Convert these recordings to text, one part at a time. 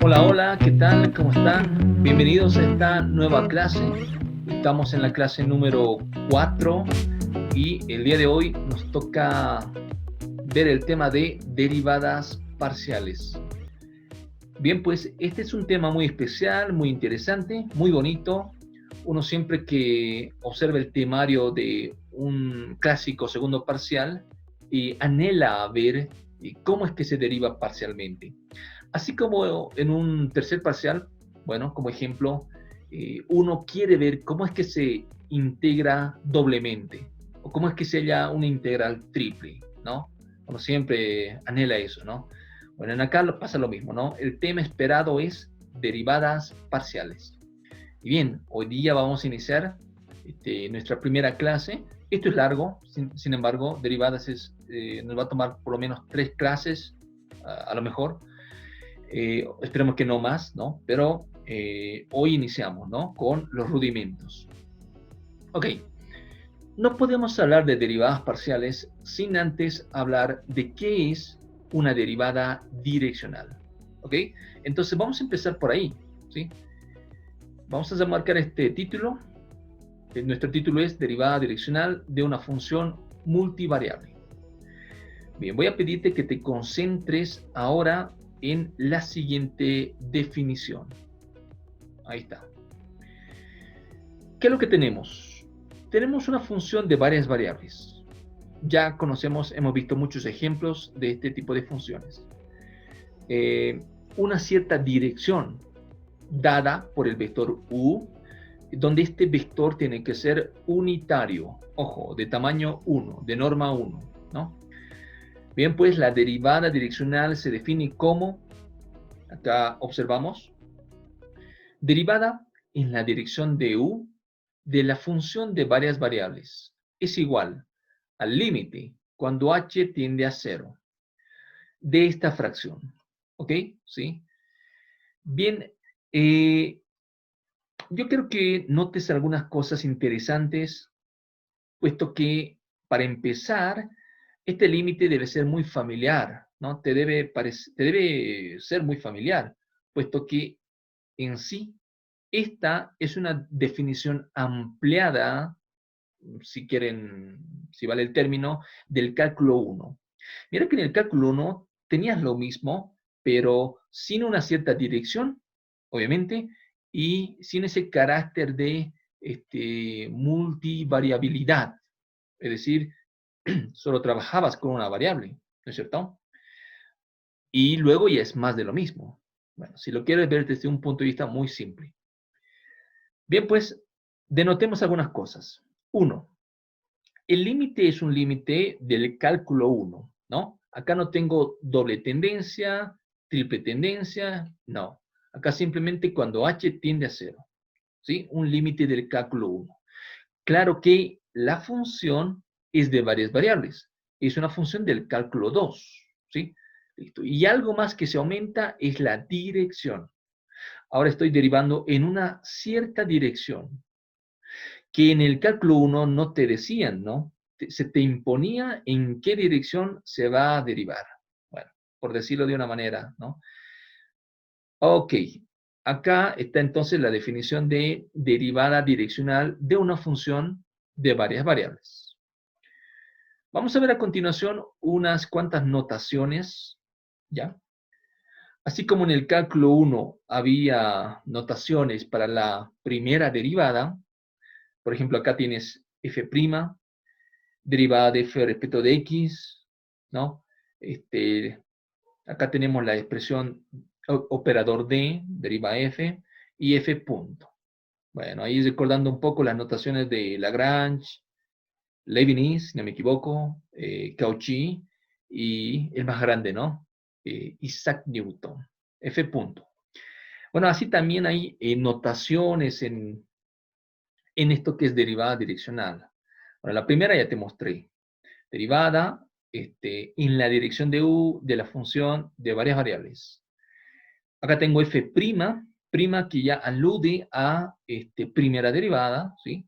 Hola, hola, ¿qué tal? ¿Cómo están? Bienvenidos a esta nueva clase. Estamos en la clase número 4 y el día de hoy nos toca ver el tema de derivadas parciales. Bien, pues este es un tema muy especial, muy interesante, muy bonito. Uno siempre que observa el temario de un clásico segundo parcial anhela ver cómo es que se deriva parcialmente. Así como en un tercer parcial, bueno, como ejemplo, uno quiere ver cómo es que se integra doblemente o cómo es que se halla una integral triple, ¿no? Uno siempre anhela eso, ¿no? Bueno, en acá pasa lo mismo, ¿no? El tema esperado es derivadas parciales. Y bien, hoy día vamos a iniciar nuestra primera clase. Esto es largo, sin embargo, derivadas nos va a tomar por lo menos 3 clases, a lo mejor. Esperemos que no más, ¿no? Pero hoy iniciamos, ¿no? Con los rudimentos. Ok, no podemos hablar de derivadas parciales sin antes hablar de qué es una derivada direccional. ¿Ok? Entonces vamos a empezar por ahí, ¿sí? Vamos a marcar este título. Nuestro título es derivada direccional de una función multivariable. Bien, voy a pedirte que te concentres ahora en la siguiente definición. Ahí está. ¿Qué es lo que tenemos? Tenemos una función de varias variables. Ya conocemos, hemos visto muchos ejemplos de este tipo de funciones. Una cierta dirección dada por el vector u, donde este vector tiene que ser unitario, ojo, de tamaño 1, de norma 1, ¿no? Bien, pues la derivada direccional se define como, acá observamos, derivada en la dirección de u de la función de varias variables es igual al límite cuando h tiende a 0 de esta fracción. ¿Ok? ¿Sí? Bien, yo creo que notes algunas cosas interesantes, puesto que para empezar, este límite debe ser muy familiar, ¿no? Te debe ser muy familiar, puesto que en sí, esta es una definición ampliada, si quieren, si vale el término, del cálculo 1. Mira que en el cálculo 1 tenías lo mismo, pero sin una cierta dirección, obviamente, y sin ese carácter de multivariabilidad. Es decir, solo trabajabas con una variable, ¿no es cierto? Y luego ya es más de lo mismo. Bueno, si lo quieres ver desde un punto de vista muy simple. Bien, pues, denotemos algunas cosas. Uno, el límite es un límite del cálculo 1, ¿no? Acá no tengo doble tendencia, triple tendencia, no. Acá simplemente cuando h tiende a 0, ¿sí? Un límite del cálculo 1. Claro que la función es de varias variables. Es una función del cálculo 2, ¿sí? Listo. Y algo más que se aumenta es la dirección. Ahora estoy derivando en una cierta dirección que en el cálculo 1 no te decían, ¿no? Se te imponía en qué dirección se va a derivar. Bueno, por decirlo de una manera, ¿no? Ok, acá está entonces la definición de derivada direccional de una función de varias variables. Vamos a ver a continuación unas cuantas notaciones, ¿ya? Así como en el cálculo 1 había notaciones para la primera derivada, por ejemplo, acá tienes f', derivada de f respecto de x, ¿no? Acá tenemos la expresión operador d, deriva f, y f punto. Bueno, ahí recordando un poco las notaciones de Lagrange, Leibniz, si no me equivoco, Cauchy, y el más grande, ¿no? Isaac Newton, f punto. Bueno, así también hay notaciones en esto que es derivada direccional. Bueno, la primera ya te mostré. Derivada en la dirección de u de la función de varias variables. Acá tengo f', prima que ya alude a primera derivada, ¿sí?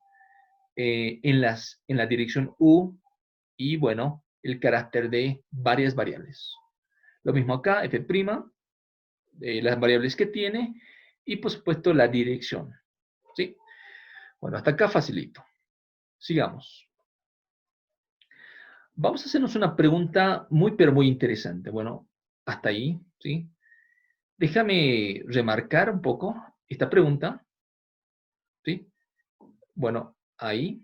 en la dirección U y, bueno, el carácter de varias variables. Lo mismo acá, f', las variables que tiene y, por supuesto, la dirección. ¿Sí? Bueno, hasta acá facilito. Sigamos. Vamos a hacernos una pregunta muy, pero muy interesante. Bueno, hasta ahí, ¿sí? Déjame remarcar un poco esta pregunta, ¿sí? Bueno, ahí.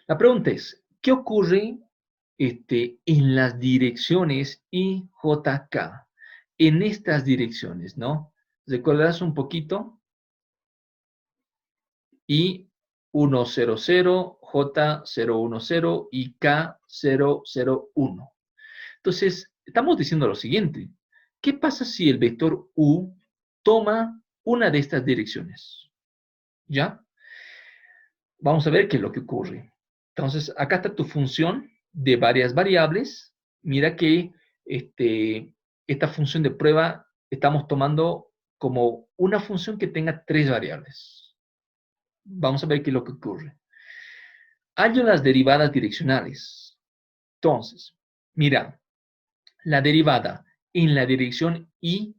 La pregunta es, ¿qué ocurre en las direcciones I, J, K? En estas direcciones, ¿no? ¿Recordarás un poquito? I 100, J 010 y K 001. Entonces, estamos diciendo lo siguiente. ¿Qué pasa si el vector U toma una de estas direcciones? ¿Ya? Vamos a ver qué es lo que ocurre. Entonces, acá está tu función de varias variables. Mira que esta función de prueba estamos tomando como una función que tenga 3 variables. Vamos a ver qué es lo que ocurre. Hallo las derivadas direccionales. Entonces, mira, la derivada en la dirección y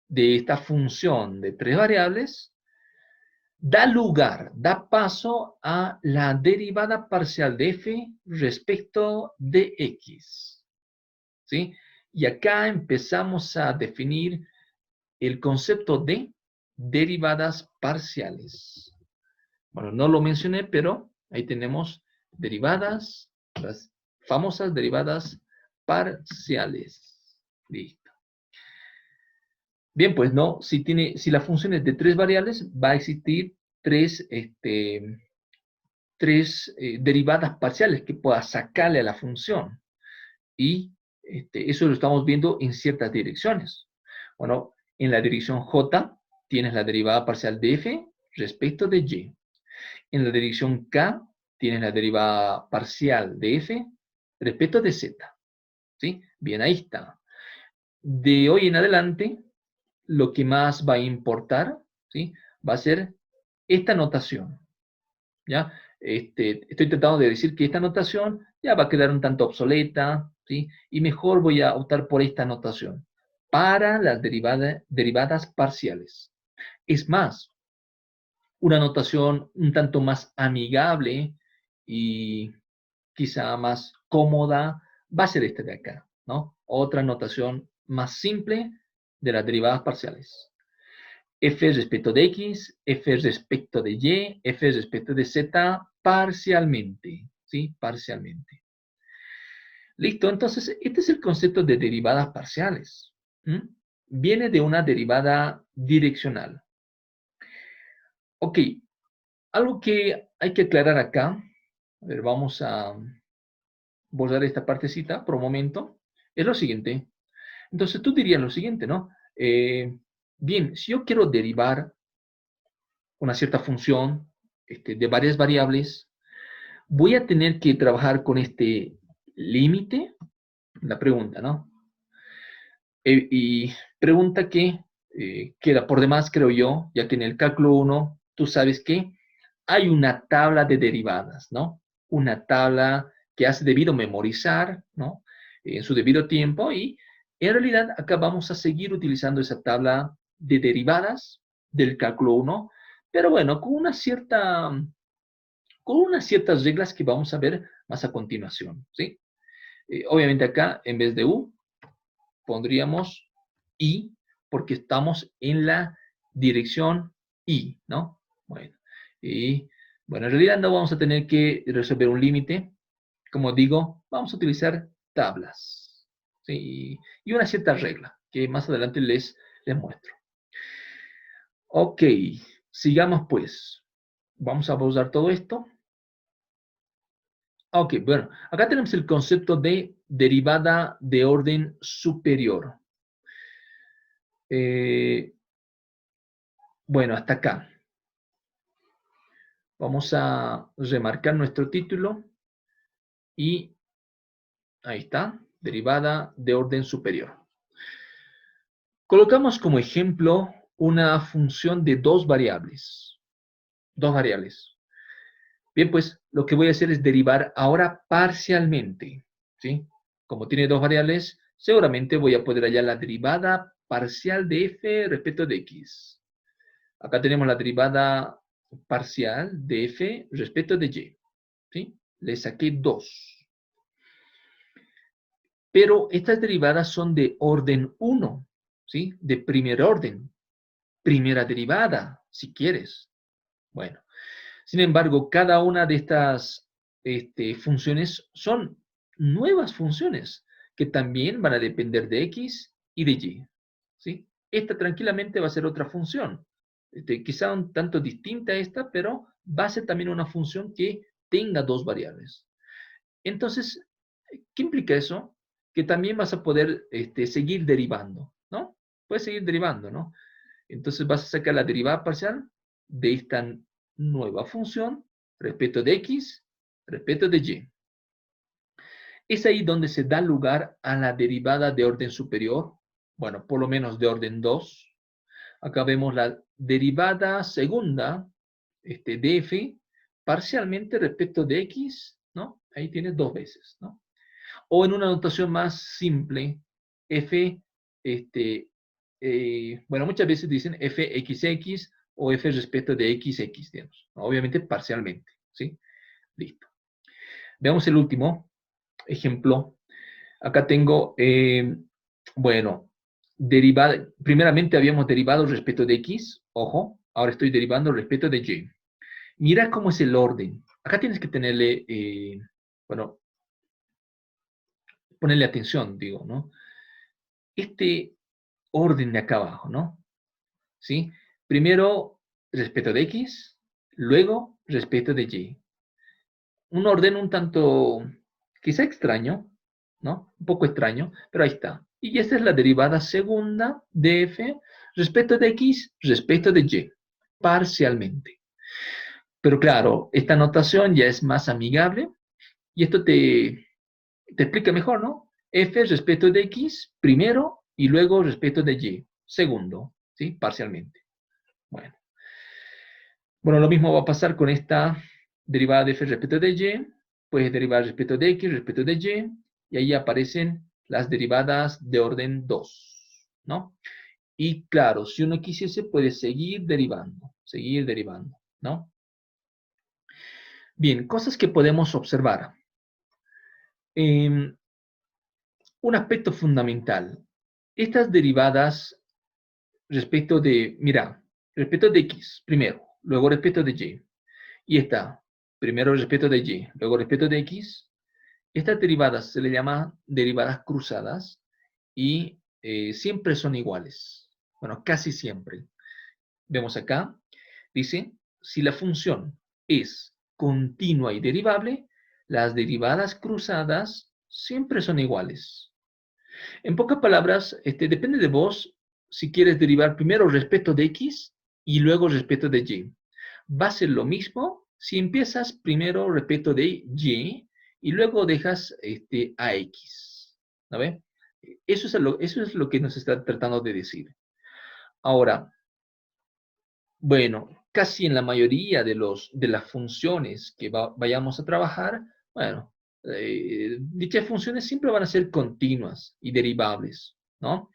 de esta función de 3 variables da lugar, da paso a la derivada parcial de f respecto de x. ¿Sí? Y acá empezamos a definir el concepto de derivadas parciales. Bueno, no lo mencioné, pero ahí tenemos derivadas, las famosas derivadas parciales. Listo. Bien, pues no, si la función es de 3 variables, va a existir tres derivadas parciales que pueda sacarle a la función. Y eso lo estamos viendo en ciertas direcciones. Bueno, en la dirección J tienes la derivada parcial de f respecto de y. En la dirección K tienes la derivada parcial de f respecto de z. ¿Sí? Bien, ahí está. De hoy en adelante, lo que más va a importar, ¿sí? Va a ser esta notación. ¿Ya? Estoy tratando de decir que esta notación ya va a quedar un tanto obsoleta, ¿sí? Y mejor voy a optar por esta notación para las derivadas parciales. Es más, una notación un tanto más amigable y quizá más cómoda va a ser esta de acá, ¿no? Otra notación más simple de las derivadas parciales. F respecto de X, F respecto de Y, F respecto de Z parcialmente, ¿sí? Parcialmente. Listo, entonces este es el concepto de derivadas parciales. Viene de una derivada direccional. Ok, algo que hay que aclarar acá, a ver, vamos a borrar esta partecita por un momento, es lo siguiente. Entonces tú dirías lo siguiente, ¿no? Bien, si yo quiero derivar una cierta función de varias variables, voy a tener que trabajar con este límite, la pregunta, ¿no? Y pregunta que queda por demás, creo yo, ya que en el cálculo 1 tú sabes que hay una tabla de derivadas, ¿no? Una tabla que has debido memorizar, ¿no? En su debido tiempo y en realidad acá vamos a seguir utilizando esa tabla de derivadas del cálculo 1, pero bueno, con unas ciertas reglas que vamos a ver más a continuación, ¿sí? Obviamente acá, en vez de U, pondríamos I, porque estamos en la dirección I, ¿no? Bueno, y bueno, en realidad no vamos a tener que resolver un límite. Como digo, vamos a utilizar tablas, ¿sí? Y una cierta regla, que más adelante les muestro. Ok, sigamos pues. Vamos a pausar todo esto. Ok, bueno, acá tenemos el concepto de derivada de orden superior. Bueno, hasta acá. Vamos a remarcar nuestro título y ahí está, derivada de orden superior. Colocamos como ejemplo una función de 2 variables. dos variables. Bien, pues lo que voy a hacer es derivar ahora parcialmente, ¿sí? Como tiene dos variables, seguramente voy a poder hallar la derivada parcial de f respecto de x. Acá tenemos la derivada parcial de f respecto de y, ¿sí? Le saqué 2. Pero estas derivadas son de orden 1, ¿sí? De primer orden. Primera derivada, si quieres. Bueno, sin embargo, cada una de estas funciones son nuevas funciones que también van a depender de x y de y, ¿sí? Esta tranquilamente va a ser otra función, quizá un tanto distinta a esta, pero va a ser también una función que tenga dos variables. Entonces, ¿qué implica eso? Que también vas a poder seguir derivando, ¿no? Puedes seguir derivando, ¿no? Entonces vas a sacar la derivada parcial de esta nueva función respecto de x, respecto de y. Es ahí donde se da lugar a la derivada de orden superior, bueno, por lo menos de orden 2. Acá vemos la derivada segunda de f parcialmente respecto de x, ¿no? Ahí tienes dos veces, ¿no? O en una notación más simple, f, bueno, muchas veces dicen fxx o f respecto de xx, digamos. Obviamente parcialmente, ¿sí? Listo. Veamos el último ejemplo. Acá tengo, bueno, derivada, primeramente habíamos derivado respecto de x, ojo, ahora estoy derivando respecto de y. Mira cómo es el orden. Acá tienes que tenerle, bueno, ponerle atención, digo, ¿no? Este orden de acá abajo, ¿no? ¿Sí? Primero respecto de x, luego respecto de y. Un orden un tanto, quizá extraño, ¿no? Un poco extraño, pero ahí está. Y esta es la derivada segunda de f respecto de x, respecto de y, parcialmente. Pero claro, esta notación ya es más amigable y esto te explica mejor, ¿no? F respecto de x, primero, y luego respecto de y, segundo, ¿sí? Parcialmente. Bueno. Bueno, lo mismo va a pasar con esta derivada de f respecto de y, puedes derivar respecto de x, respecto de y ahí aparecen las derivadas de orden 2, ¿no? Y claro, si uno quisiese, puede seguir derivando, ¿no? Bien, cosas que podemos observar. Un aspecto fundamental. Estas derivadas respecto de, mira, respecto de x, primero, luego respecto de y. Y esta, primero respecto de y, luego respecto de x. Estas derivadas se le llama derivadas cruzadas y siempre son iguales. Bueno, casi siempre. Vemos acá, dice, si la función es continua y derivable, las derivadas cruzadas siempre son iguales. En pocas palabras, depende de vos si quieres derivar primero respecto de x y luego respecto de y. Va a ser lo mismo si empiezas primero respecto de y y luego dejas a x. ¿No ve? Eso es lo que nos está tratando de decir. Ahora, bueno, casi en la mayoría de las funciones que vayamos a trabajar, bueno, dichas funciones siempre van a ser continuas y derivables, ¿no?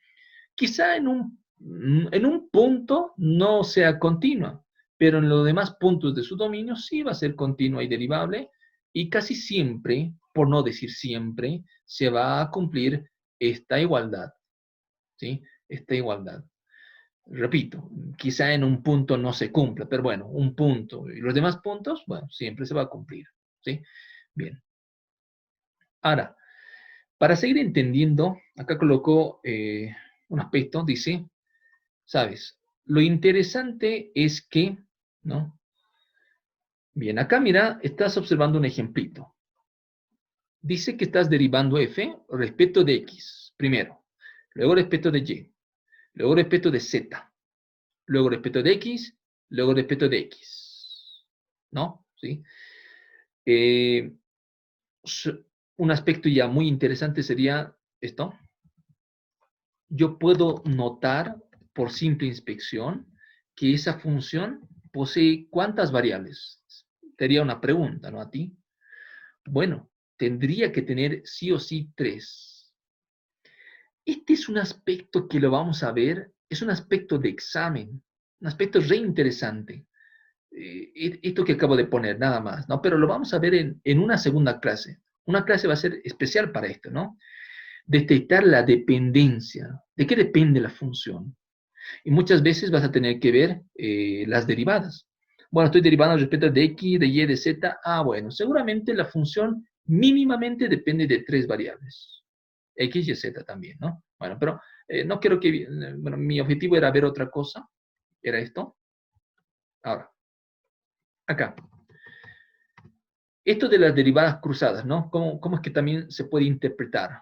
Quizá en un punto no sea continua, pero en los demás puntos de su dominio sí va a ser continua y derivable, y casi siempre, por no decir siempre, se va a cumplir esta igualdad, ¿sí? Esta igualdad. Repito, quizá en un punto no se cumpla, pero bueno, un punto y los demás puntos, bueno, siempre se va a cumplir, ¿sí? Bien. Ahora, para seguir entendiendo, acá colocó un aspecto, dice, ¿sabes? Lo interesante es que, ¿no? Bien, acá mira, estás observando un ejemplito. Dice que estás derivando f respecto de x, primero, luego respecto de y, luego respecto de z, luego respecto de x, luego respecto de x. ¿No? ¿Sí? Eh, un aspecto ya muy interesante sería esto. Yo puedo notar por simple inspección que esa función posee ¿cuántas variables? Sería una pregunta, ¿no? A ti. Bueno, tendría que tener sí o sí 3. Este es un aspecto que lo vamos a ver, es un aspecto de examen, un aspecto re interesante. Esto que acabo de poner, nada más, ¿no? Pero lo vamos a ver en una segunda clase. Una clase va a ser especial para esto, ¿no? Detectar la dependencia. ¿De qué depende la función? Y muchas veces vas a tener que ver las derivadas. Bueno, estoy derivando respecto de x, de y, de z. Ah, bueno, seguramente la función mínimamente depende de 3 variables. X y z también, ¿no? Bueno, pero no quiero que... Bueno, mi objetivo era ver otra cosa. Era esto. Ahora, acá. Esto de las derivadas cruzadas, ¿no? ¿Cómo es que también se puede interpretar?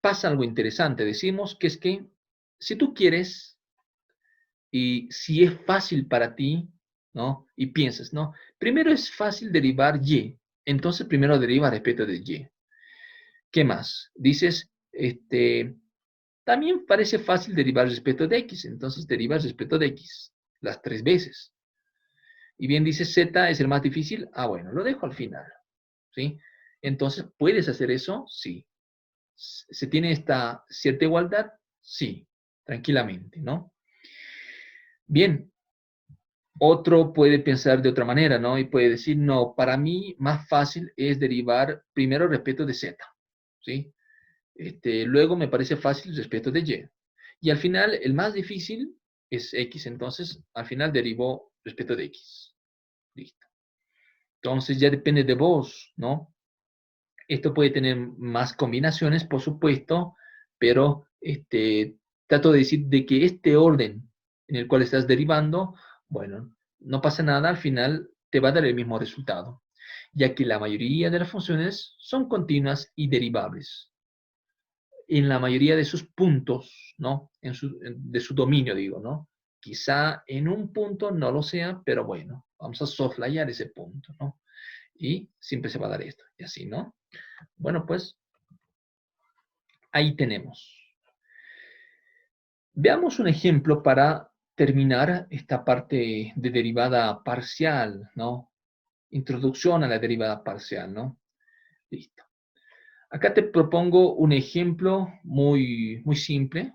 Pasa algo interesante. Decimos que es que si tú quieres y si es fácil para ti, ¿no? Y piensas, ¿no? Primero es fácil derivar y, entonces primero deriva respecto de y. ¿Qué más? Dices, también parece fácil derivar respecto de x, entonces derivas respecto de x las 3 veces. Y bien dices z es el más difícil, ah, bueno, lo dejo al final, ¿sí? Entonces, ¿puedes hacer eso? Sí. ¿Se tiene esta cierta igualdad? Sí, tranquilamente, ¿no? Bien, otro puede pensar de otra manera, ¿no? Y puede decir, no, para mí más fácil es derivar primero respecto de z, ¿sí? Luego me parece fácil respecto de y. Y al final, el más difícil es x, entonces al final derivó respecto de x. Listo. Entonces ya depende de vos, ¿no? Esto puede tener más combinaciones, por supuesto, pero trato de decir de que este orden en el cual estás derivando, bueno, no pasa nada, al final te va a dar el mismo resultado, ya que la mayoría de las funciones son continuas y derivables en la mayoría de sus puntos, ¿no? De su dominio, digo, ¿no? Quizá en un punto no lo sea, pero bueno, vamos a soslayar ese punto, ¿no? Y siempre se va a dar esto, y así, ¿no? Bueno, pues ahí tenemos. Veamos un ejemplo para terminar esta parte de derivada parcial, ¿no? Introducción a la derivada parcial, ¿no? Listo. Acá te propongo un ejemplo muy, muy simple.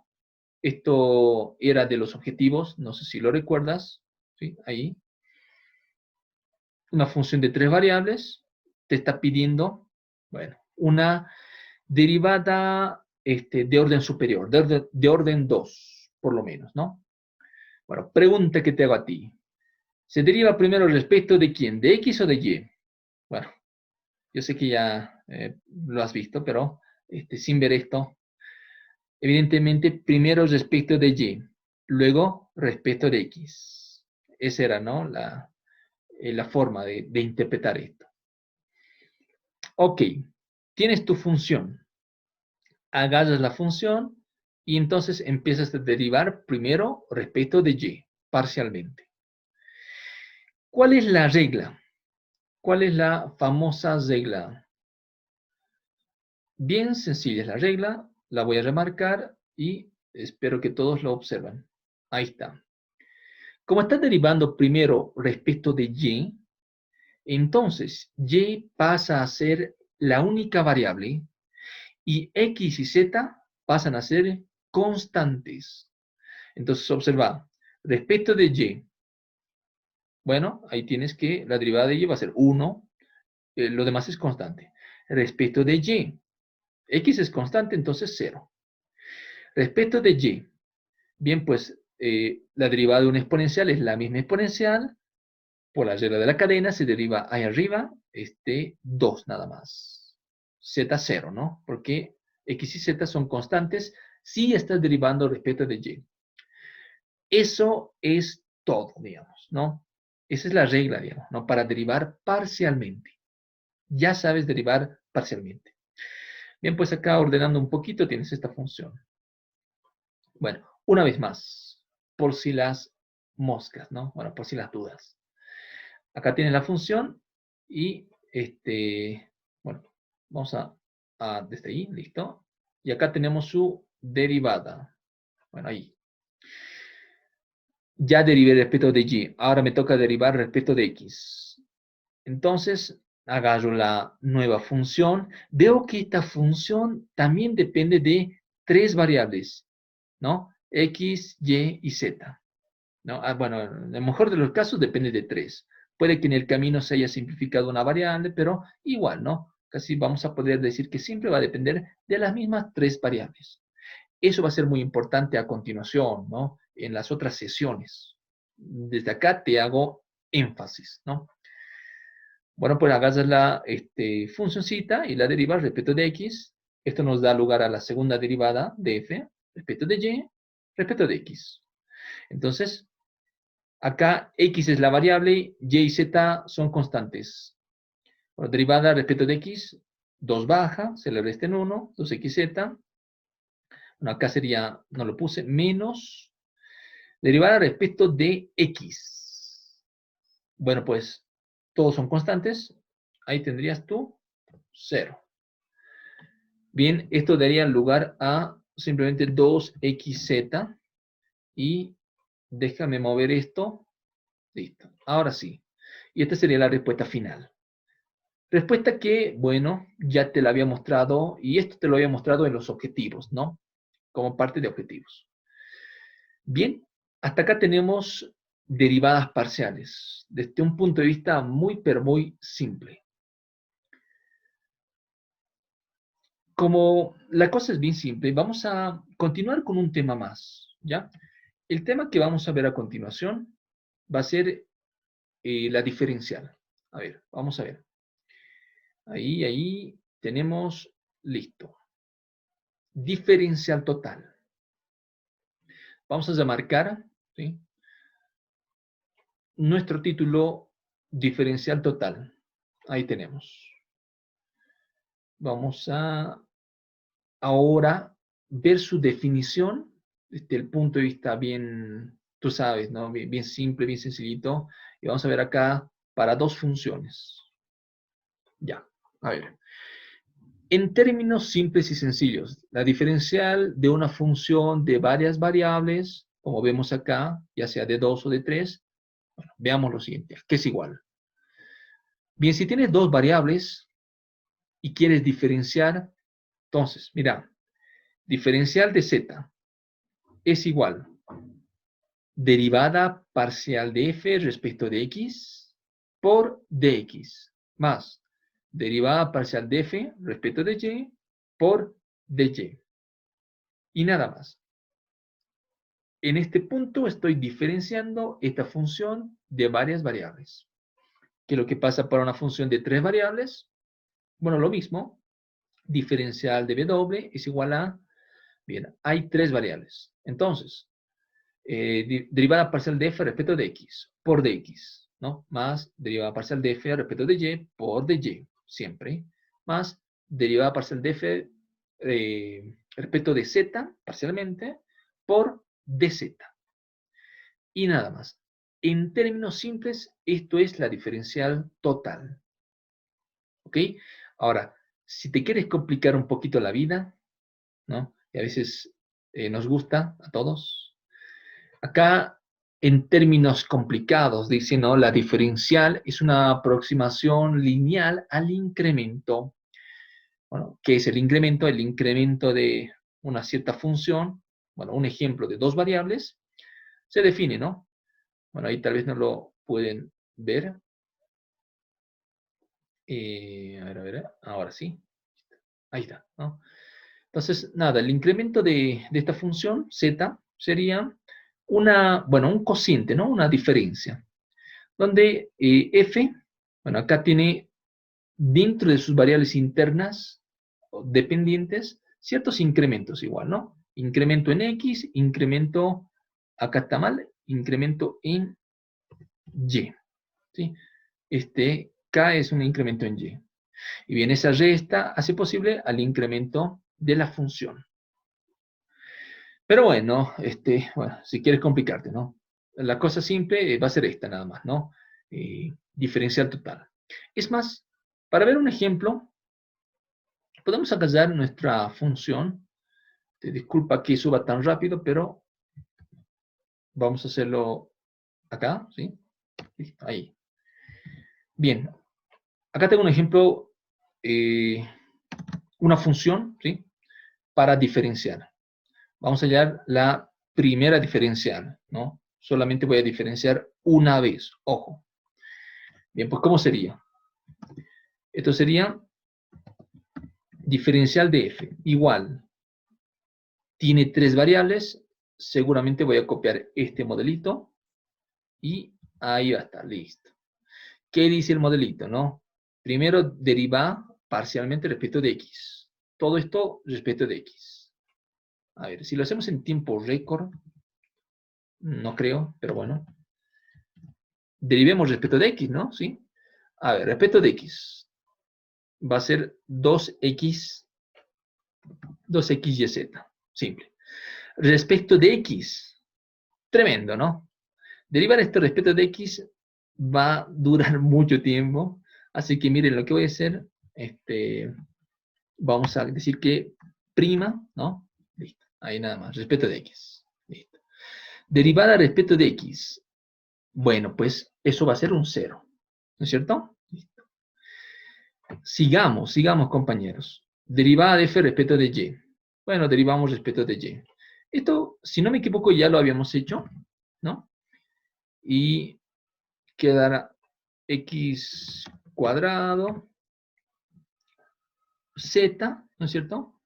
Esto era de los objetivos, no sé si lo recuerdas, ¿sí? Ahí. Una función de 3 variables te está pidiendo, bueno, una derivada de orden superior, de orden 2, por lo menos, ¿no? Bueno, pregunta que te hago a ti. ¿Se deriva primero respecto de quién? ¿De X o de Y? Bueno, yo sé que ya lo has visto, pero sin ver esto, evidentemente primero respecto de Y, luego respecto de X. Esa era, ¿no? La forma de interpretar esto. Ok, tienes tu función. Agarras la función y entonces empiezas a derivar primero respecto de Y, parcialmente. ¿Cuál es la regla? ¿Cuál es la famosa regla? Bien sencilla es la regla, la voy a remarcar y espero que todos lo observen. Ahí está. Como está derivando primero respecto de y, entonces y pasa a ser la única variable y x y z pasan a ser constantes. Entonces observa, respecto de y, bueno, ahí tienes que la derivada de y va a ser 1, lo demás es constante. Respecto de y, x es constante, entonces 0. Respecto de y, bien, pues la derivada de una exponencial es la misma exponencial, por la regla de la cadena se deriva ahí arriba 2 nada más. Z 0, ¿no? Porque x y z son constantes si estás derivando respecto de y. Eso es todo, digamos, ¿no? Esa es la regla, digamos, ¿no? Para derivar parcialmente. Ya sabes derivar parcialmente. Bien, pues acá ordenando un poquito tienes esta función. Bueno, una vez más, por si las moscas, ¿no? Bueno, por si las dudas. Acá tienes la función y, bueno, vamos desde ahí, listo. Y acá tenemos su derivada. Bueno, ahí. Ya derivé respecto de y. Ahora me toca derivar respecto de x. Entonces, agarro la nueva función. Veo que esta función también depende de tres variables, ¿no? X, Y y Z. ¿No? Bueno, en el mejor de los casos depende de tres. Puede que en el camino se haya simplificado una variable, pero igual, ¿no? Casi vamos a poder decir que siempre va a depender de las mismas tres variables. Eso va a ser muy importante a continuación, ¿no? En las otras sesiones. Desde acá te hago énfasis, ¿no? Bueno, pues agarras la funcioncita y la derivas respecto de x. Esto nos da lugar a la segunda derivada de f respecto de y respecto de x. Entonces, acá x es la variable, y y z son constantes. Bueno, derivada respecto de x, 2 baja, se le resta en 1, 2xz. Bueno, acá sería, no lo puse, menos derivada respecto de x. Bueno, pues todos son constantes. Ahí tendrías tú 0. Bien, esto daría lugar a simplemente 2xz. Y déjame mover esto. Listo. Ahora sí. Y esta sería la respuesta final. Respuesta que, bueno, ya te la había mostrado. Y esto te lo había mostrado en los objetivos, ¿no? Como parte de objetivos. Bien, hasta acá tenemos derivadas parciales, desde un punto de vista muy, pero muy simple. Como la cosa es bien simple, vamos a continuar con un tema más, ¿ya? El tema que vamos a ver a continuación va a ser la diferencial. A ver, vamos a ver. Ahí tenemos, listo. Diferencial total. Vamos a marcar, ¿sí? Nuestro título, diferencial total. Ahí tenemos. Vamos a ahora ver su definición desde el punto de vista bien, tú sabes, ¿no? Bien simple, bien sencillito. Y vamos a ver acá para dos funciones. Ya, a ver. En términos simples y sencillos, la diferencial de una función de varias variables, como vemos acá, ya sea de 2 o de 3, bueno, veamos lo siguiente, que es igual. Bien, si tienes dos variables y quieres diferenciar, entonces, mira, diferencial de z es igual derivada parcial de f respecto de x por dx, más derivada parcial de f respecto de y por dy. Y nada más. En este punto estoy diferenciando esta función de varias variables. ¿Qué es lo que pasa para una función de tres variables? Bueno, lo mismo. Diferencial de w es igual a, bien, hay tres variables. Entonces, derivada parcial de f respecto de x por dx, ¿no? Más derivada parcial de f respecto de y por dy, siempre. Más derivada parcial de f respecto de z, parcialmente, por dz. Y nada más. En términos simples, esto es la diferencial total. ¿Ok? Ahora, si te quieres complicar un poquito la vida, ¿no? Y a veces nos gusta a todos. Acá, en términos complicados, dice, ¿no? La diferencial es una aproximación lineal al incremento. Bueno, ¿qué es el incremento? El incremento de una cierta función, bueno, un ejemplo de dos variables, se define, ¿no? Bueno, ahí tal vez no lo pueden ver. A ver, ahora sí. Ahí está, ¿no? Entonces, nada, el incremento de esta función, z, sería bueno, un cociente, ¿no? Una diferencia. Donde f, bueno, acá tiene dentro de sus variables internas dependientes ciertos incrementos igual, ¿no? Incremento en x, incremento, acá está mal, incremento en y, ¿sí? K es un incremento en y. Y bien, esa resta hace posible al incremento de la función. Pero bueno, bueno, si quieres complicarte, ¿no? La cosa simple va a ser esta nada más, ¿no? Diferencial total. Es más, para ver un ejemplo, podemos agarrar nuestra función. Disculpa que suba tan rápido, pero Vamos a hacerlo acá, ¿sí? Ahí. Bien, acá tengo un ejemplo, una función, ¿sí? Para diferenciar. Vamos a hallar la primera diferencial, ¿no? Solamente voy a diferenciar una vez, ojo. Bien, pues ¿cómo sería? Esto sería diferencial de f igual. Tiene tres variables, seguramente voy a copiar este modelito y ahí va a estar, listo. ¿Qué dice el modelito, no? Primero deriva parcialmente respecto de x. Todo esto respecto de x. A ver, si lo hacemos en tiempo récord, no creo, pero bueno. Derivemos respecto de x, ¿no? ¿Sí? A ver, respecto de x. Va a ser 2x y z. Simple. Respecto de x. Tremendo, ¿no? Derivar esto respecto de x va a durar mucho tiempo. Así que miren lo que voy a hacer. Vamos a decir que prima, ¿no? Listo. Ahí nada más. Respecto de x. Listo. Derivada respecto de x. Bueno, pues eso va a ser un 0. ¿No es cierto? Listo. Sigamos, compañeros. Derivada de f respecto de y. Bueno, derivamos respecto de y. Esto, si no me equivoco, ya lo habíamos hecho, ¿no? Y quedará x cuadrado z, ¿no es cierto?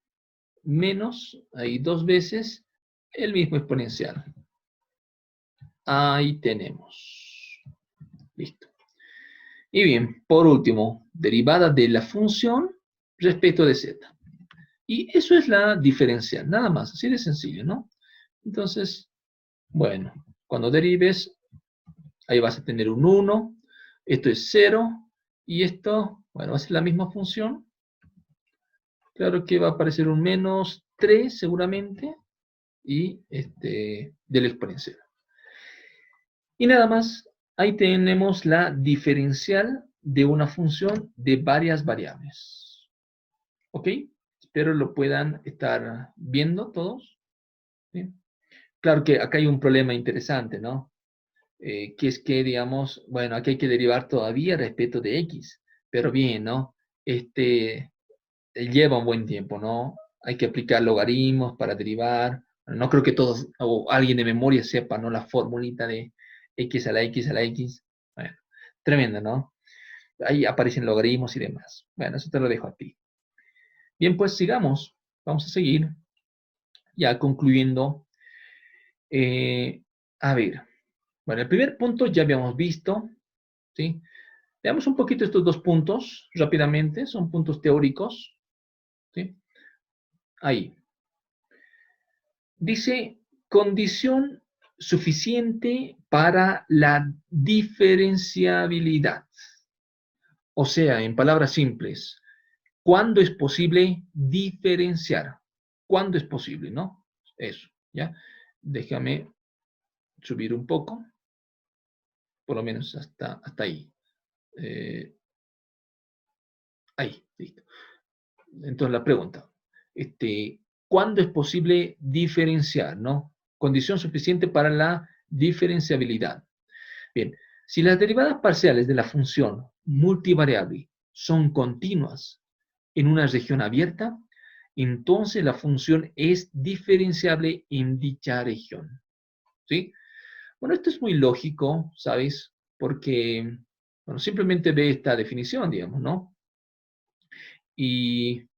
Menos, ahí dos veces, el mismo exponencial. Ahí tenemos. Listo. Y bien, por último, derivada de la función respecto de z. Y eso es la diferencial, nada más, así de sencillo, ¿no? Entonces, bueno, cuando derives, ahí vas a tener un 1, esto es 0, y esto, bueno, va a ser la misma función. Claro que va a aparecer un menos 3 seguramente, y del exponencial. Y nada más, ahí tenemos la diferencial de una función de varias variables. ¿Ok? Espero lo puedan estar viendo todos. ¿Sí? Claro que acá hay un problema interesante, ¿no? Que es que, digamos, bueno, aquí hay que derivar todavía respecto de x, pero bien, ¿no? Lleva un buen tiempo, ¿no? Hay que aplicar logaritmos para derivar. No creo que todos, o alguien de memoria sepa, ¿no? La formulita de x a la x a la x. Bueno, tremendo, ¿no? Ahí aparecen logaritmos y demás. Bueno, eso te lo dejo a ti. Bien, pues sigamos. Vamos a seguir ya concluyendo. A ver, bueno, el primer punto ya habíamos visto, ¿sí? Veamos un poquito estos dos puntos rápidamente, son puntos teóricos, ¿sí? Ahí. Dice, condición suficiente para la diferenciabilidad. O sea, en palabras simples, ¿cuándo es posible diferenciar? ¿Cuándo es posible, no? Eso, ¿ya? Déjame subir un poco, por lo menos hasta ahí. Ahí, listo. Entonces la pregunta, ¿cuándo es posible diferenciar, no? Condición suficiente para la diferenciabilidad. Bien, si las derivadas parciales de la función multivariable son continuas en una región abierta, entonces la función es diferenciable en dicha región. ¿Sí? Bueno, esto es muy lógico, ¿sabes? Porque, bueno, simplemente ve esta definición, digamos, ¿no? Y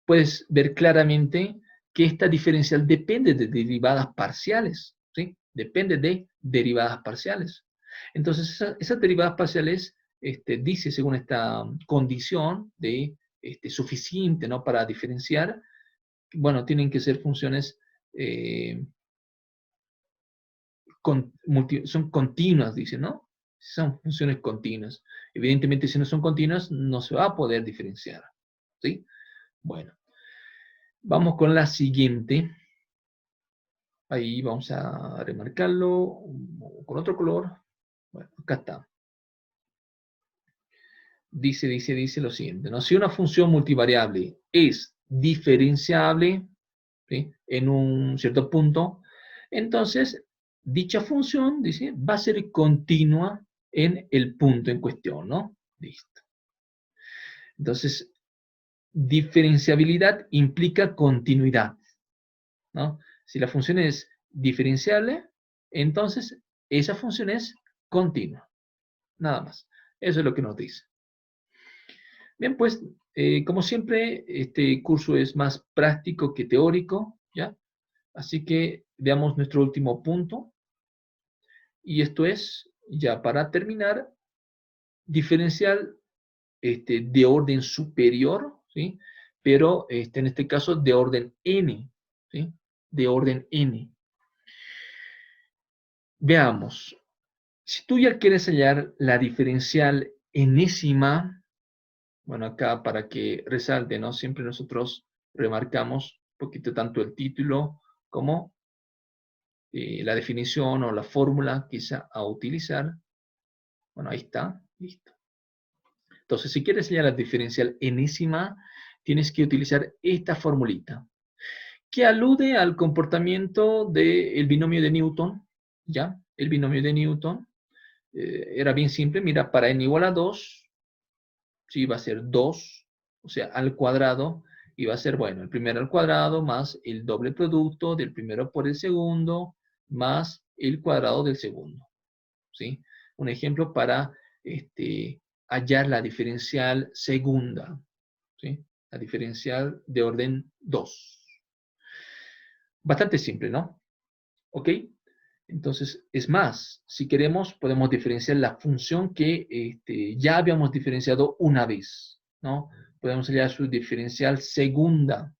puedes ver claramente que esta diferencial depende de derivadas parciales, ¿sí? Depende de derivadas parciales. Entonces, esas derivadas parciales, dice, según esta condición de suficiente, ¿no? Para diferenciar, bueno, tienen que ser funciones, son continuas, dice, ¿no? Son funciones continuas. Evidentemente, si no son continuas, no se va a poder diferenciar, ¿sí? Bueno. Vamos con la siguiente. Ahí vamos a remarcarlo con otro color. Bueno, acá está. Dice lo siguiente, ¿no? Si una función multivariable es diferenciable, ¿sí? En un cierto punto, entonces dicha función, dice, va a ser continua en el punto en cuestión, ¿no? Listo. Entonces, diferenciabilidad implica continuidad, ¿no? Si la función es diferenciable, entonces esa función es continua, nada más. Eso es lo que nos dice. Bien, pues, como siempre, este curso es más práctico que teórico, ¿ya? Así que veamos nuestro último punto. Y esto es, ya para terminar, diferencial de orden superior, ¿sí? Pero en este caso de orden n, ¿sí? De orden n. Veamos, si tú ya quieres hallar la diferencial enésima, bueno, acá para que resalte, ¿no? Siempre nosotros remarcamos un poquito tanto el título como la definición o la fórmula quizá a utilizar. Bueno, ahí está, listo. Entonces, si quieres hallar la diferencial enésima, tienes que utilizar esta formulita, que alude al comportamiento del binomio de Newton, ¿ya? El binomio de Newton era bien simple, mira, para n igual a 2, sí, va a ser 2, o sea, al cuadrado, y va a ser, bueno, el primero al cuadrado más el doble producto del primero por el segundo, más el cuadrado del segundo, ¿sí? Un ejemplo para hallar la diferencial segunda, ¿sí? La diferencial de orden 2. Bastante simple, ¿no? ¿Ok? Entonces, es más, si queremos, podemos diferenciar la función que ya habíamos diferenciado una vez, ¿no? Podemos hallar su diferencial segunda.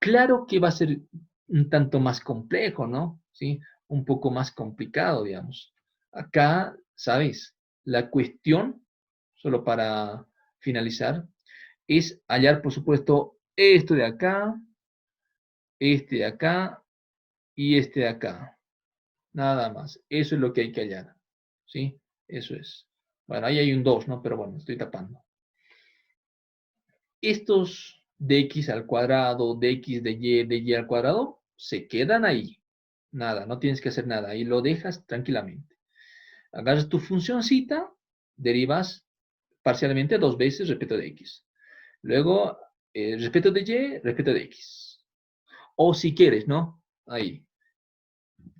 Claro que va a ser un tanto más complejo, ¿no? ¿Sí? Un poco más complicado, digamos. Acá, ¿sabes? La cuestión, solo para finalizar, es hallar, por supuesto, esto de acá, este de acá y este de acá. Nada más. Eso es lo que hay que hallar. ¿Sí? Eso es. Bueno, ahí hay un 2, ¿no? Pero bueno, estoy tapando. Estos de x al cuadrado, de x de y al cuadrado, se quedan ahí. Nada, no tienes que hacer nada. Ahí lo dejas tranquilamente. Agarras tu funcióncita, derivas parcialmente dos veces respecto de x. Luego, respecto de y, respecto de x. O si quieres, ¿no? Ahí.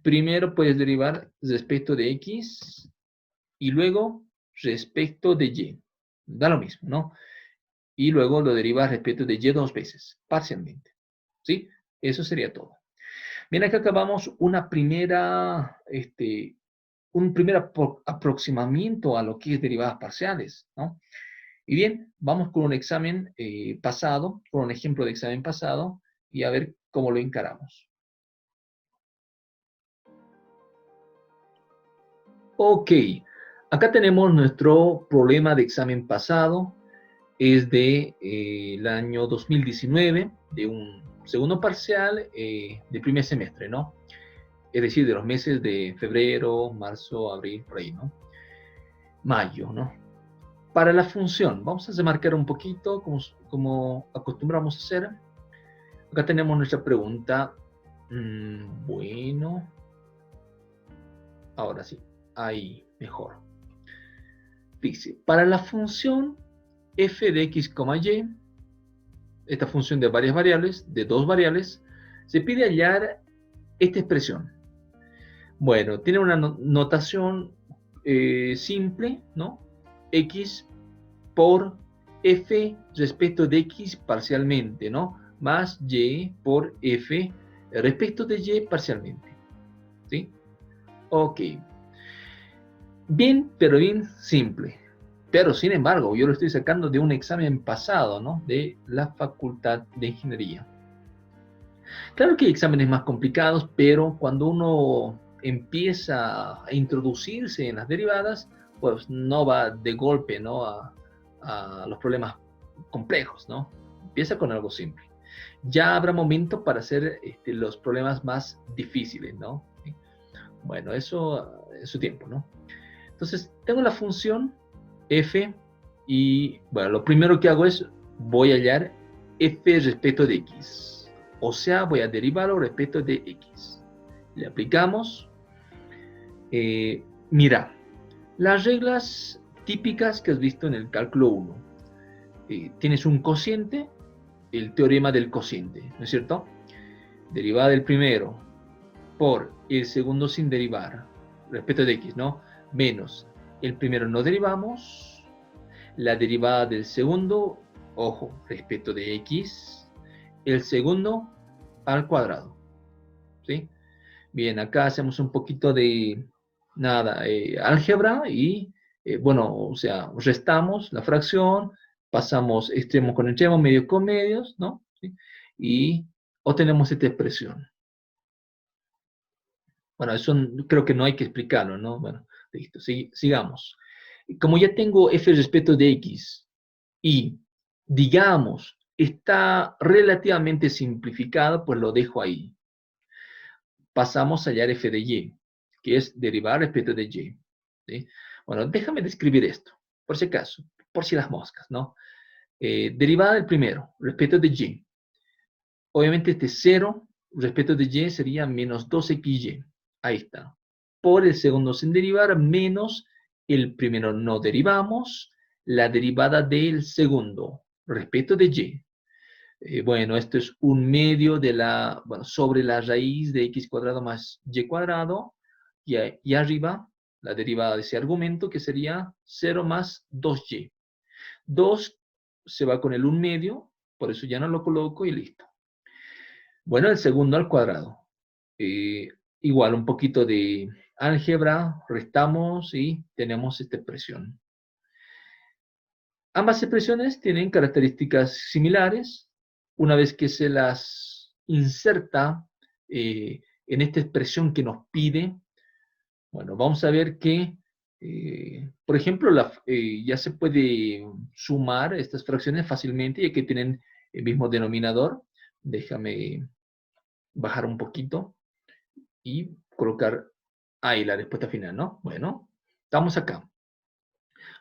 Primero puedes derivar respecto de x y luego respecto de y. Da lo mismo, ¿no? Y luego lo derivas respecto de y dos veces, parcialmente. ¿Sí? Eso sería todo. Bien, acá acabamos un primer aproximamiento a lo que es derivadas parciales, ¿no? Y bien, vamos con un examen pasado, con un ejemplo de examen pasado, y a ver cómo lo encaramos. Ok, acá tenemos nuestro problema de examen pasado. Es el año 2019, de un segundo parcial de primer semestre, ¿no? Es decir, de los meses de febrero, marzo, abril, por ahí, ¿no? Mayo, ¿no? Para la función, vamos a remarcar un poquito como acostumbramos a hacer. Acá tenemos nuestra pregunta. Bueno, ahora sí, ahí, mejor. Dice, para la función f de x, y, esta función de varias variables, de dos variables, se pide hallar esta expresión. Bueno, tiene una notación simple, ¿no? X por f respecto de x parcialmente, ¿no? Más y por f respecto de y parcialmente. ¿Sí? Ok. Bien, pero bien simple. Pero, sin embargo, yo lo estoy sacando de un examen pasado, ¿no? De la Facultad de Ingeniería. Claro que hay exámenes más complicados, pero cuando uno empieza a introducirse en las derivadas, pues no va de golpe, ¿no? a los problemas complejos, ¿no? Empieza con algo simple. Ya habrá momento para hacer los problemas más difíciles, ¿no? Bueno, eso es su tiempo, ¿no? Entonces, tengo la función f y, bueno, lo primero que hago es, voy a hallar f respecto de x. O sea, voy a derivarlo respecto de x. Le aplicamos, Mira, las reglas típicas que has visto en el cálculo 1. Tienes un cociente, el teorema del cociente, ¿no es cierto? Derivada del primero por el segundo sin derivar, respecto de x, ¿no? Menos el primero no derivamos, la derivada del segundo, ojo, respecto de x, el segundo al cuadrado, ¿sí? Bien, acá hacemos un poquito de, álgebra y, bueno, o sea, restamos la fracción, pasamos extremo con extremo, medio con medios, ¿no? ¿Sí? Y obtenemos esta expresión. Bueno, eso creo que no hay que explicarlo, ¿no? Bueno, listo, sigamos. Como ya tengo f respecto de x y, digamos, está relativamente simplificado, pues lo dejo ahí. Pasamos a hallar f de y, que es derivar respecto de y. ¿Sí? Bueno, déjame describir esto, por si acaso, por si las moscas, ¿no? Derivada del primero, respecto de y. Obviamente este 0 respecto de y sería menos 2xy. Ahí está. Por el segundo sin derivar, menos el primero no derivamos, la derivada del segundo respecto de y. Bueno, esto es un medio de bueno, sobre la raíz de x cuadrado más y cuadrado, y arriba la derivada de ese argumento, que sería 0 más 2y. 2 se va con el 1 medio, por eso ya no lo coloco y listo. Bueno, el segundo al cuadrado. Igual un poquito de álgebra, restamos y tenemos esta expresión. Ambas expresiones tienen características similares. Una vez que se las inserta en esta expresión que nos pide, bueno, vamos a ver que, por ejemplo, ya se puede sumar estas fracciones fácilmente, ya que tienen el mismo denominador. Déjame bajar un poquito y colocar ahí la respuesta final, ¿no? Bueno, estamos acá.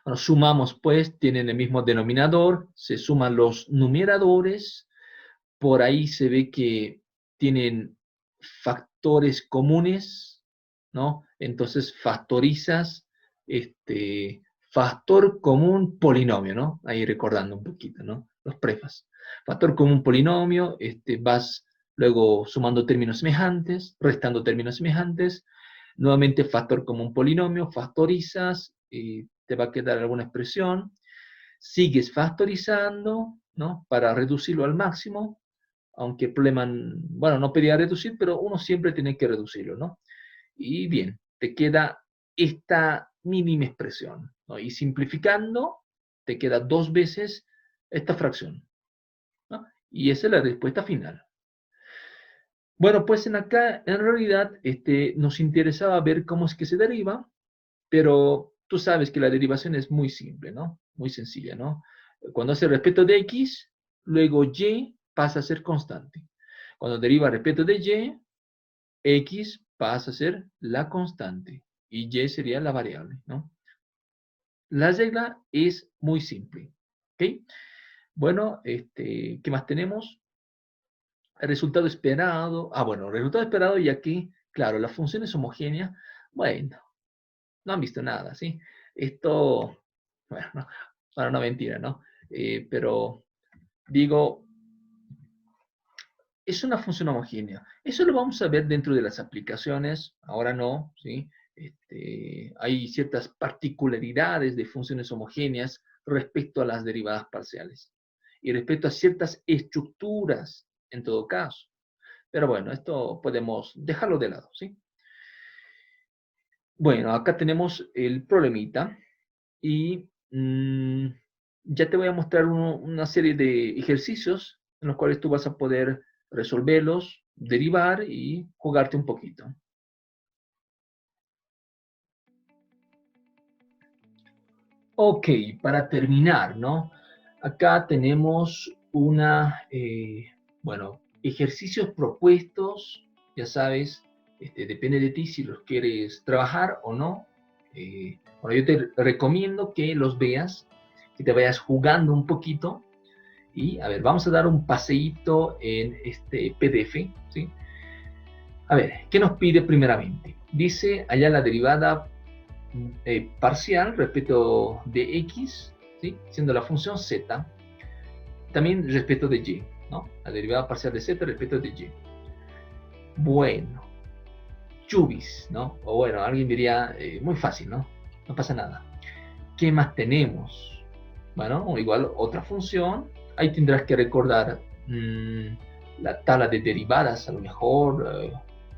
Bueno, sumamos, pues, tienen el mismo denominador, se suman los numeradores, por ahí se ve que tienen factores comunes, ¿no? Entonces factorizas factor común polinomio, ¿no? Ahí recordando un poquito, ¿no? Los prefas. Factor común polinomio, vas luego sumando términos semejantes, restando términos semejantes, nuevamente factor común polinomio, factorizas, te va a quedar alguna expresión, sigues factorizando, ¿no? Para reducirlo al máximo, aunque el problema, bueno, no pedía reducir, pero uno siempre tiene que reducirlo, ¿no? Y bien, te queda esta mínima expresión, ¿no? Y simplificando, te queda 2 veces esta fracción, ¿no? Y esa es la respuesta final. Bueno, pues acá, en realidad, nos interesaba ver cómo es que se deriva, pero tú sabes que la derivación es muy simple, ¿no? Muy sencilla, ¿no? Cuando hace respecto de x, luego y pasa a ser constante. Cuando deriva respecto de y, x pasa a ser la constante y y sería la variable, ¿no? La regla es muy simple, ¿ok? Bueno, ¿qué más tenemos? El resultado esperado. Bueno, el resultado esperado, y aquí, claro, la función es homogénea. Bueno, no han visto nada, ¿sí? Esto, bueno, no, bueno, no mentira, ¿no? Pero digo, es una función homogénea. Eso lo vamos a ver dentro de las aplicaciones, ahora no, ¿sí? Hay ciertas particularidades de funciones homogéneas respecto a las derivadas parciales y respecto a ciertas estructuras, en todo caso. Pero bueno, esto podemos dejarlo de lado, ¿sí? Bueno, acá tenemos el problemita y ya te voy a mostrar una serie de ejercicios en los cuales tú vas a poder resolverlos, derivar y jugarte un poquito. Ok, para terminar, ¿no? Acá tenemos bueno, ejercicios propuestos, ya sabes, depende de ti si los quieres trabajar o no. Bueno, yo te recomiendo que los veas, que te vayas jugando un poquito. Y, a ver, vamos a dar un paseíto en este PDF, ¿sí? A ver, ¿qué nos pide primeramente? Dice allá la derivada parcial respecto de x, ¿sí? Siendo la función z, también respecto de y, ¿no? La derivada parcial de z respecto de y. Bueno, chubis, ¿no? O bueno, alguien diría, muy fácil, ¿no? No pasa nada. ¿Qué más tenemos? Bueno, igual otra función. Ahí tendrás que recordar la tabla de derivadas, a lo mejor,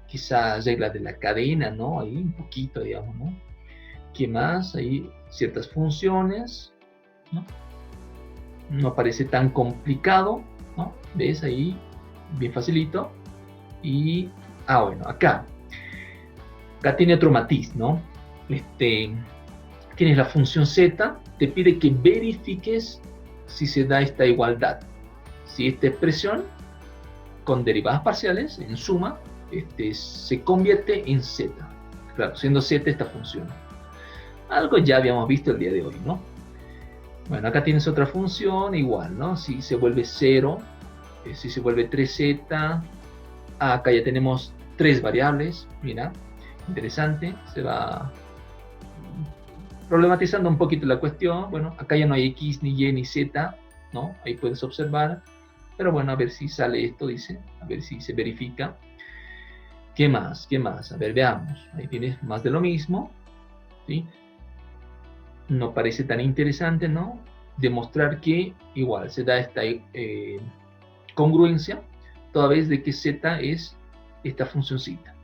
quizás regla de la cadena, ¿no? Ahí un poquito, digamos, ¿no? ¿Qué más? Ahí ciertas funciones, ¿no? No parece tan complicado, ¿no? ¿Ves? Ahí, bien facilito. Y, bueno, acá tiene otro matiz, ¿no? Tienes la función z, te pide que verifiques si se da esta igualdad. Si esta expresión con derivadas parciales, en suma, se convierte en z. Claro, siendo z esta función. Algo ya habíamos visto el día de hoy, ¿no? Bueno, acá tienes otra función igual, ¿no? Si se vuelve 0, si se vuelve 3z, acá ya tenemos 3 variables, mira, interesante, se va problematizando un poquito la cuestión. Bueno, acá ya no hay x, ni y, ni z, ¿no? Ahí puedes observar, pero bueno, a ver si sale esto, dice, a ver si se verifica. ¿Qué más? ¿Qué más? A ver, veamos, ahí tienes más de lo mismo, ¿sí? No parece tan interesante, ¿no? Demostrar que igual se da esta congruencia toda vez de que z es esta funcióncita.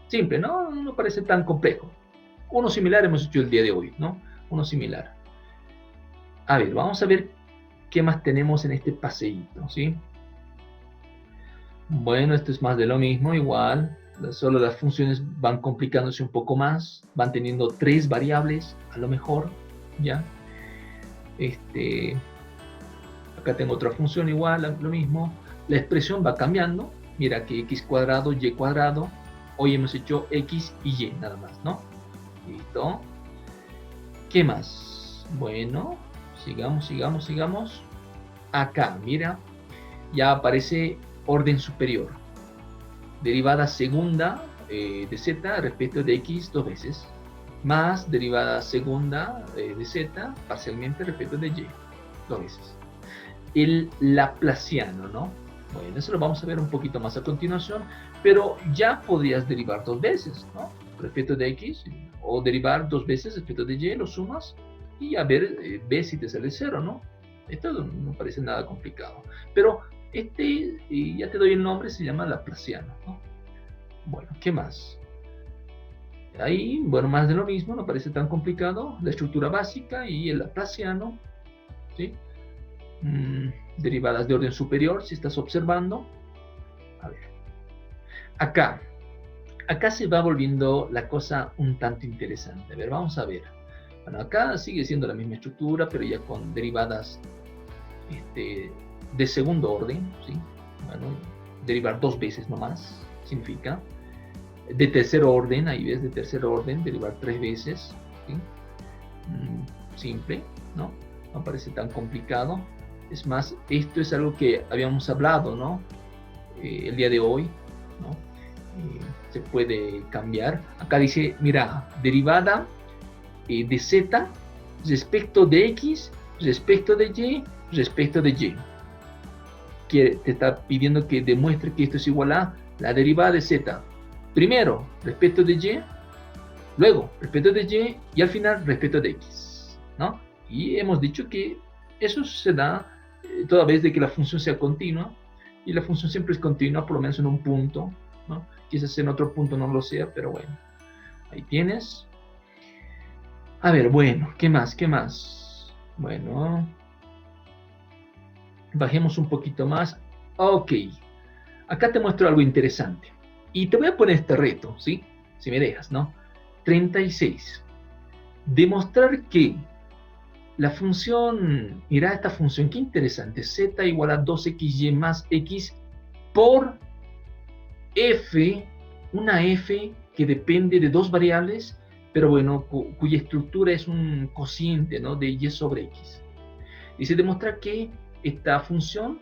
Simple, ¿no? No parece tan complejo. Uno similar hemos hecho el día de hoy, ¿no? Uno similar. A ver, vamos a ver qué más tenemos en este paseíto, ¿sí? Bueno, esto es más de lo mismo, igual. Solo las funciones van complicándose un poco más. Van teniendo 3 variables, a lo mejor, ¿ya? Acá tengo otra función igual, lo mismo. La expresión va cambiando. Mira que x cuadrado, y cuadrado. Hoy hemos hecho x y y, nada más, ¿no? Listo. ¿Qué más? Bueno, sigamos. Acá, mira, ya aparece orden superior. Derivada segunda de z respecto de x 2 veces. Más derivada segunda de z parcialmente respecto de y 2 veces. El laplaciano, ¿no? Bueno, eso lo vamos a ver un poquito más a continuación, pero ya podrías derivar 2 veces, ¿no? Respecto de x, o derivar 2 veces respecto de y, lo sumas, y a ver, ves si te sale 0, ¿no? Esto no parece nada complicado. Pero ya te doy el nombre, se llama laplaciano, ¿no? Bueno, ¿qué más? Ahí, bueno, más de lo mismo, no parece tan complicado. La estructura básica y el laplaciano, ¿sí? Derivadas de orden superior, si estás observando. A ver. Acá se va volviendo la cosa un tanto interesante. A ver, vamos a ver. Bueno, acá sigue siendo la misma estructura, pero ya con derivadas de segundo orden, ¿sí? Bueno, derivar 2 veces nomás significa. De tercer orden, ahí ves, de tercer orden, derivar 3 veces, ¿sí? Simple, ¿no? No parece tan complicado. Es más, esto es algo que habíamos hablado, ¿no? El día de hoy, ¿no? Se puede cambiar. Acá dice, mira, derivada de z respecto de x, respecto de y, respecto de y. Que te está pidiendo que demuestre que esto es igual a la derivada de z. Primero, respecto de y, luego, respecto de y, y al final, respecto de x, ¿no? Y hemos dicho que eso se da toda vez de que la función sea continua, y la función siempre es continua, por lo menos en un punto, ¿no? Quizás en otro punto no lo sea, pero bueno, ahí tienes. A ver, bueno, ¿qué más? Bueno, bajemos un poquito más. Ok, acá te muestro algo interesante. Y te voy a poner este reto, ¿sí? Si me dejas, ¿no? 36. Demostrar que la función, mira esta función, qué interesante, z igual a 2xy más x por f, una f que depende de 2 variables, pero bueno, cuya estructura es un cociente, ¿no? De y sobre x. Dice demostrar que esta función,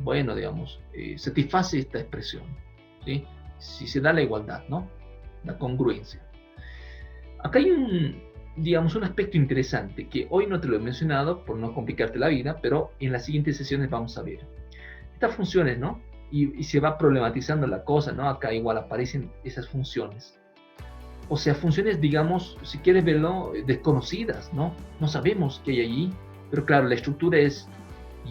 bueno, digamos, satisface esta expresión, ¿sí? Si se da la igualdad, ¿no? la congruencia. Acá hay un aspecto interesante que hoy no te lo he mencionado por no complicarte la vida, pero en las siguientes sesiones vamos a ver. Estas funciones, ¿no? Y se va problematizando la cosa, ¿no? Acá igual aparecen esas funciones. O sea, funciones, digamos, si quieres verlo, desconocidas, ¿no? No sabemos qué hay allí, pero claro, la estructura es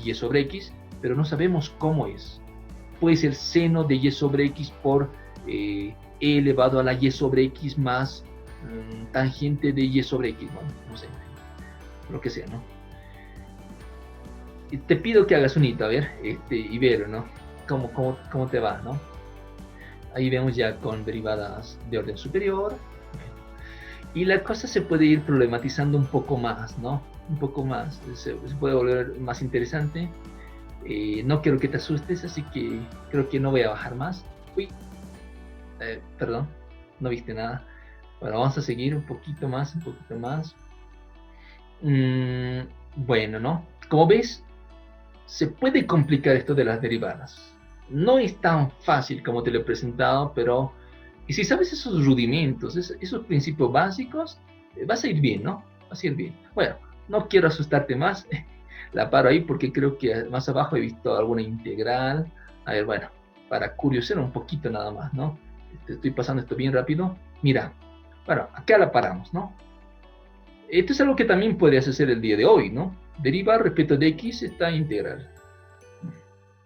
y sobre x, pero no sabemos cómo es. Puede ser seno de y sobre x por e elevado a la y sobre x más tangente de y sobre x, bueno, no sé, lo que sea, ¿no? Y te pido que hagas un hito, a ver, y ver, ¿no? ¿Cómo te va, ¿no? Ahí vemos ya con derivadas de orden superior. Y la cosa se puede ir problematizando un poco más, ¿no? Un poco más, se puede volver más interesante. No quiero que te asustes, así que creo que no voy a bajar más. Uy, perdón, no viste nada. Bueno, vamos a seguir un poquito más, un poquito más. Bueno, ¿no? Como ves, se puede complicar esto de las derivadas. No es tan fácil como te lo he presentado, pero y si sabes esos rudimentos, esos principios básicos, vas a ir bien, ¿no? Vas a ir bien. Bueno, no quiero asustarte más, la paro ahí porque creo que más abajo he visto alguna integral. A ver, bueno, para curiosear un poquito nada más, ¿no? Te estoy pasando esto bien rápido. Mira, bueno, acá la paramos, ¿no? Esto es algo que también podrías hacer el día de hoy, ¿no? Derivar respecto de x esta integral.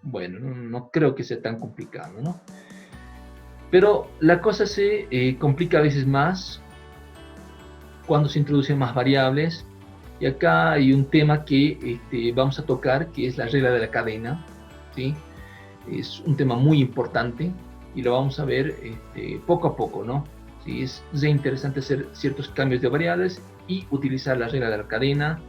Bueno, no creo que sea tan complicado, ¿no? Pero la cosa se complica a veces más cuando se introducen más variables. Y acá hay un tema que vamos a tocar, que es la regla de la cadena, ¿sí? Es un tema muy importante y lo vamos a ver poco a poco, ¿no? ¿Sí? Es interesante hacer ciertos cambios de variables y utilizar la regla de la cadena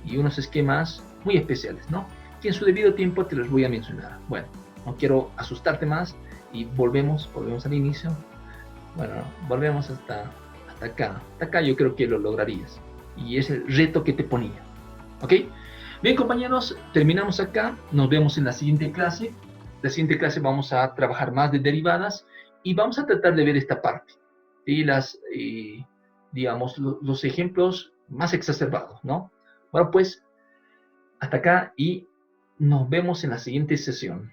y unos esquemas muy especiales, ¿no? Que en su debido tiempo te los voy a mencionar. Bueno, no quiero asustarte más y volvemos al inicio. Bueno, volvemos hasta acá. Hasta acá yo creo que lo lograrías. Y es el reto que te ponía. ¿Ok? Bien, compañeros, terminamos acá. Nos vemos en la siguiente clase. La siguiente clase vamos a trabajar más de derivadas y vamos a tratar de ver esta parte. Y digamos, los ejemplos más exacerbados, ¿no? Bueno, pues, hasta acá y nos vemos en la siguiente sesión.